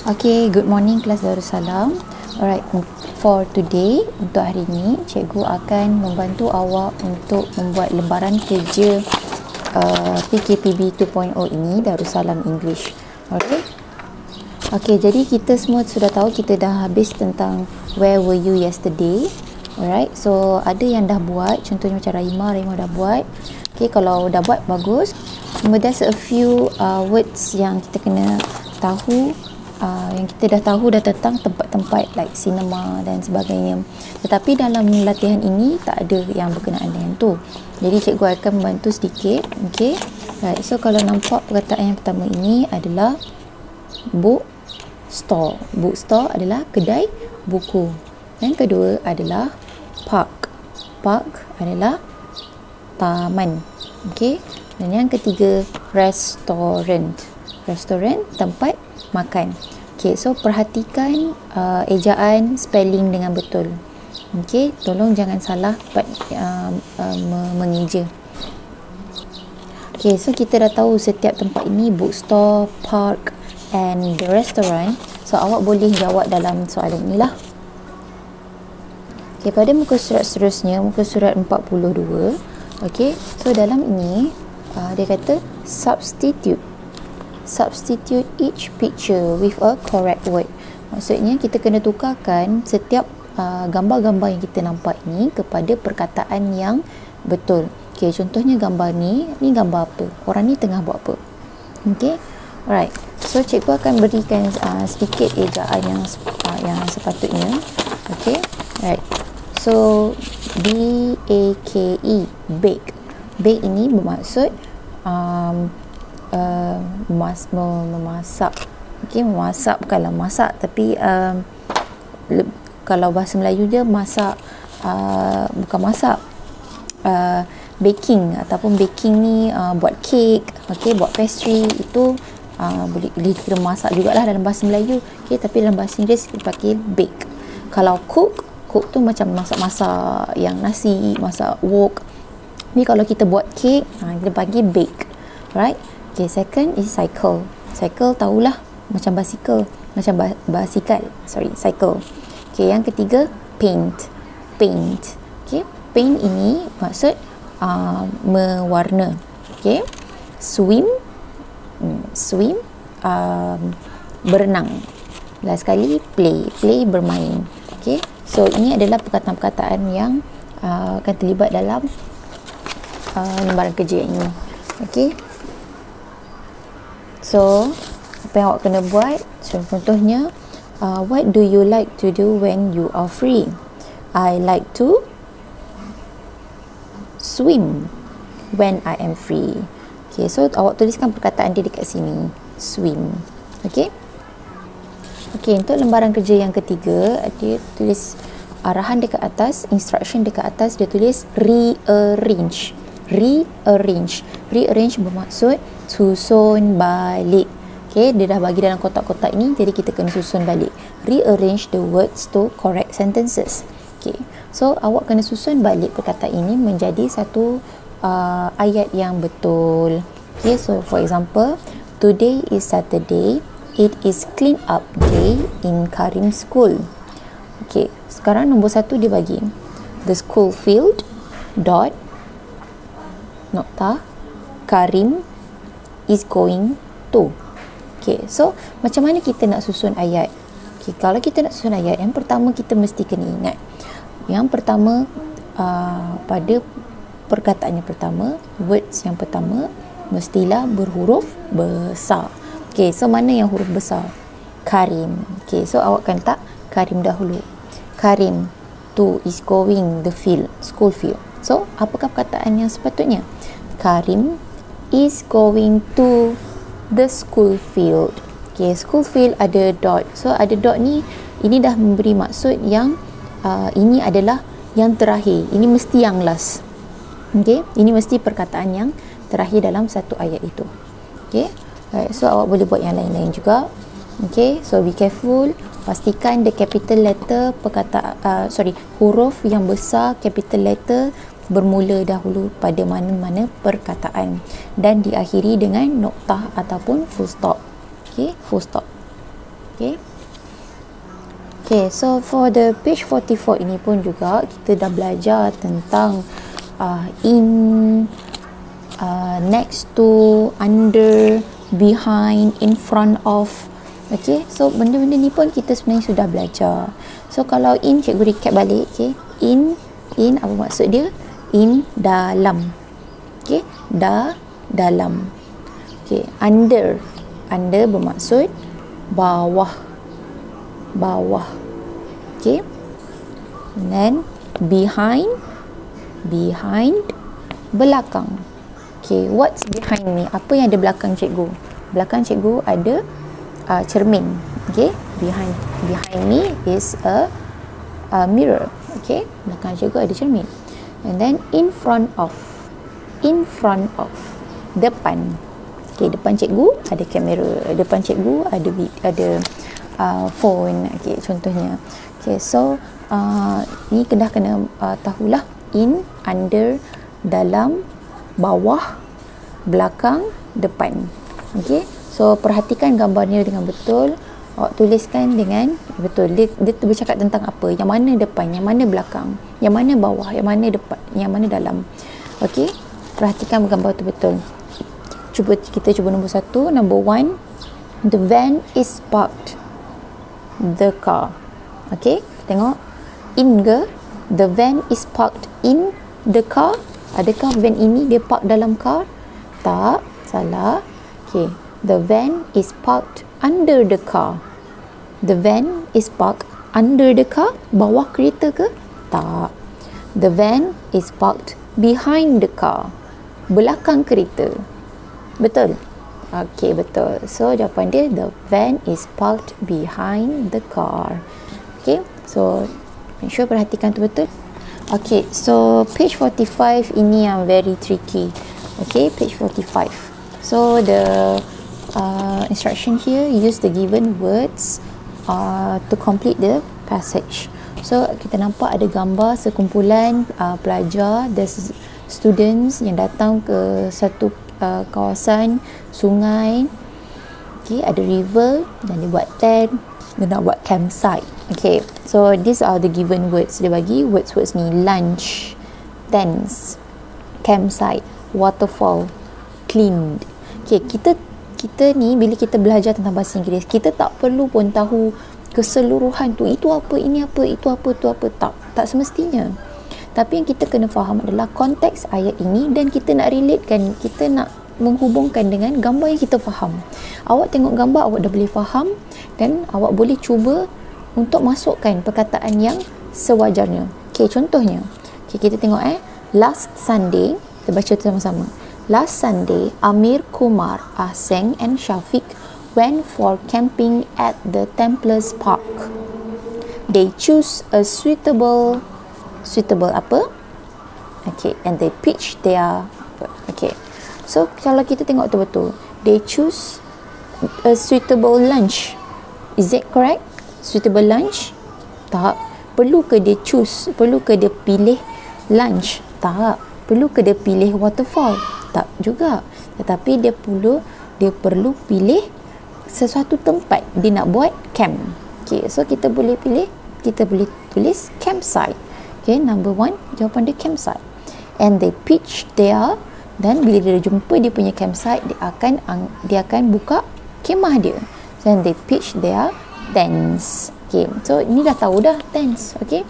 Okay, good morning kelas Darussalam. Alright, for today, untuk hari ini, cikgu akan membantu awak untuk membuat lembaran kerja PKPB 2.0 ini, Darussalam English. Okay. Okay, jadi kita semua sudah tahu, kita dah habis tentang where were you yesterday. Alright, so ada yang dah buat, contohnya macam Rahimah dah buat. Okay, kalau dah buat, bagus. But there's a few words yang kita kena tahu, yang kita dah tahu dah tentang tempat-tempat like cinema dan sebagainya. Tetapi dalam latihan ini tak ada yang berkenaan dengan tu. Jadi cikgu akan membantu sedikit. Okay, right. So kalau nampak perkataan yang pertama ini adalah book store. Book store adalah kedai buku. Yang kedua adalah park. Park adalah taman. Okay. Dan yang ketiga restaurant. Restaurant tempat makan. Okay, so perhatikan ejaan spelling dengan betul. Okay, tolong jangan salah mengeja. Okay, so kita dah tahu setiap tempat ini, bookstore, park and the restaurant. So awak boleh jawab dalam soalan ni lah. Okay, pada muka surat seterusnya, muka surat 42. Okay, so dalam ini dia kata substitute each picture with a correct word. Maksudnya kita kena tukarkan setiap gambar-gambar yang kita nampak ni kepada perkataan yang betul. Okay, contohnya gambar ni gambar apa? Orang ni tengah buat apa? Okay, alright. So cikgu akan berikan sedikit ejaan yang sepatutnya. Okay, alright. So B-A-K-E, bake. Bake ini bermaksud memasak. Okay, memasak bukanlah masak, tapi kalau bahasa Melayu dia masak, bukan masak, baking. Ataupun baking ni buat kek, okay, buat pastry, itu boleh kira masak jugalah dalam bahasa Melayu. Okay, tapi dalam bahasa Inggeris dipakai bake. Kalau cook tu macam masak-masak yang nasi, masak wok. Ni kalau kita buat kek, kita panggil bake. Right? Okay, second is cycle. Cycle tahulah, macam basikal, cycle. Okay, yang ketiga paint. Okay, paint ini maksud mewarna. Okay, swim, berenang. Last sekali play bermain. Okay, so ini adalah perkataan-perkataan yang akan terlibat dalam lembaran kerja ini. Okay, so apa yang awak kena buat? So, contohnya, what do you like to do when you are free? I like to swim when I am free. Okay, so awak tuliskan perkataan dia dekat sini, swim. Okay, untuk lembaran kerja yang ketiga, dia tulis arahan dekat atas, instruction dekat atas, dia tulis rearrange. Rearrange bermaksud susun balik. Okay, dia dah bagi dalam kotak-kotak ini, jadi kita kena susun balik. Rearrange the words to correct sentences. Okay, so awak kena susun balik perkataan ini menjadi satu ayat yang betul. Okay, so for example, today is Saturday, it is clean up day in Karim's school. Okay, sekarang nombor 1 dia bagi the school field dot nokta Karim is going to. Okay, so macam mana kita nak susun ayat? Okay, kalau kita nak susun ayat, yang pertama kita mesti kena ingat, yang pertama pada perkataan yang pertama, words yang pertama mestilah berhuruf besar. Okay, so mana yang huruf besar? Karim. Okay, so awak akan letak Karim dahulu. Karim to is going the field, school field. So apakah perkataan yang sepatutnya? Karim is going to the school field. Okay, school field ada dot. So ada dot ni, ini dah memberi maksud yang ini adalah yang terakhir. Ini mesti yang last. Okay, ini mesti perkataan yang terakhir dalam satu ayat itu. Okay, right. So awak boleh buat yang lain-lain juga. Okay, so be careful. Pastikan the capital letter huruf yang besar, capital letter, bermula dahulu pada mana-mana perkataan dan diakhiri dengan noktah ataupun full stop. Okay, full stop. Okay. Okay, so for the page 44 ini pun juga kita dah belajar tentang in, next to, under, behind, in front of. Okay, so benda-benda ni pun kita sebenarnya sudah belajar. So kalau in, cikgu recap balik. Okay, in apa maksud dia? In, dalam. Okay, dalam. Okay, under bermaksud bawah. Okay, and then behind, belakang. Okay, what's behind ni? Apa yang ada belakang cikgu? Belakang cikgu ada cermin. Okay, behind me is a mirror. Okay, belakang cikgu ada cermin. And then in front of, depan. Okay, depan cikgu ada kamera, depan cikgu ada phone. Okay, contohnya. Okay, so ni dah kena tahulah in, under, dalam, bawah, belakang, depan. Okay, so perhatikan gambarnya dengan betul. Awak tuliskan dengan betul. Dia bercakap tentang apa? Yang mana depan, yang mana belakang, yang mana bawah, yang mana depan, yang mana dalam. Okay, perhatikan gambar tu betul. Kita cuba nombor 1. Number 1, the van is parked. The car. Okay, tengok. In ke? The van is parked in the car. Adakah van ini dia park dalam car? Tak, salah. Okay, the van is parked under the car. The van is parked under the car. Bawah kereta ke? Tak. The van is parked behind the car. Belakang kereta. Betul? Okay, betul. So jawapan dia, the van is parked behind the car. Okay, so make sure perhatikan tu betul. Okay, so page 45 ini yang very tricky. Okay, page 45. So the instruction here, use the given words to complete the passage. So kita nampak ada gambar sekumpulan pelajar, the students yang datang ke satu kawasan sungai. Okay, ada river dan dia buat tent, dia nak buat campsite. Okay, so these are the given words. Dia bagi words ni: lunch, tents, campsite, waterfall, cleaned. Okay, kita ni bila kita belajar tentang bahasa Inggeris, kita tak perlu pun tahu keseluruhan tu, itu apa, ini apa, itu apa, tu apa. Tak semestinya. Tapi yang kita kena faham adalah konteks ayat ini, dan kita nak relatekan, kita nak menghubungkan dengan gambar yang kita faham. Awak tengok gambar, awak dah boleh faham, dan awak boleh cuba untuk masukkan perkataan yang sewajarnya. Okay, contohnya. Okay, kita tengok last Sunday, kita baca sama-sama. Last Sunday, Amir, Kumar, Ahseng and Shafiq went for camping at the Templars Park. They choose a suitable apa? Okay, and they pitch their, okay. So kalau kita tengok tu betul, they choose a suitable lunch. Is that correct? Suitable lunch? Tak. Perlu ke dia choose? Perlu ke dia pilih lunch? Tak. Perlu ke dia pilih waterfall? Tak juga. Tetapi dia perlu pilih sesuatu tempat dia nak buat camp. Okay, so kita boleh tulis campsite. Okay, number 1, jawapan dia campsite. And they pitch there, dan bila dia jumpa dia punya campsite, dia akan buka kemah dia. Then they pitch their tents. Okay, so ini dah tahu dah tents. Okay,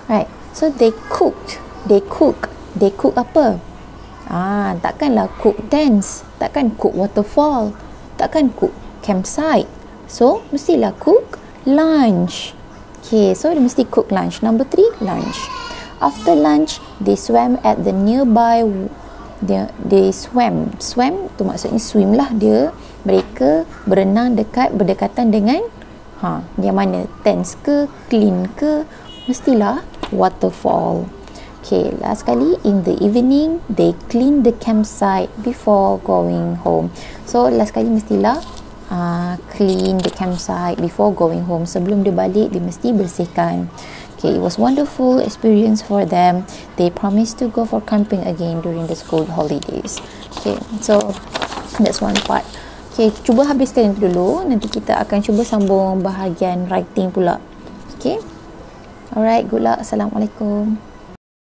right. So they cook apa? Takkanlah cook tents, takkan cook waterfall, takkan cook campsite. So mestilah cook lunch. Okay, so dia mesti cook lunch. Number 3, lunch. After lunch, they swam at the nearby. They swam tu maksudnya swim lah dia. Mereka berenang berdekatan dengan yang mana? Tents ke, clean ke? Mestilah waterfall. Okay, last kali, in the evening, they clean the campsite before going home. So last kali mestilah clean the campsite before going home. Sebelum dia balik, dia mesti bersihkan. Okay, it was wonderful experience for them. They promised to go for camping again during the school holidays. Okay, so that's one part. Okay, cuba habiskan itu dulu. Nanti kita akan cuba sambung bahagian writing pula. Okay. Alright, good luck. Assalamualaikum.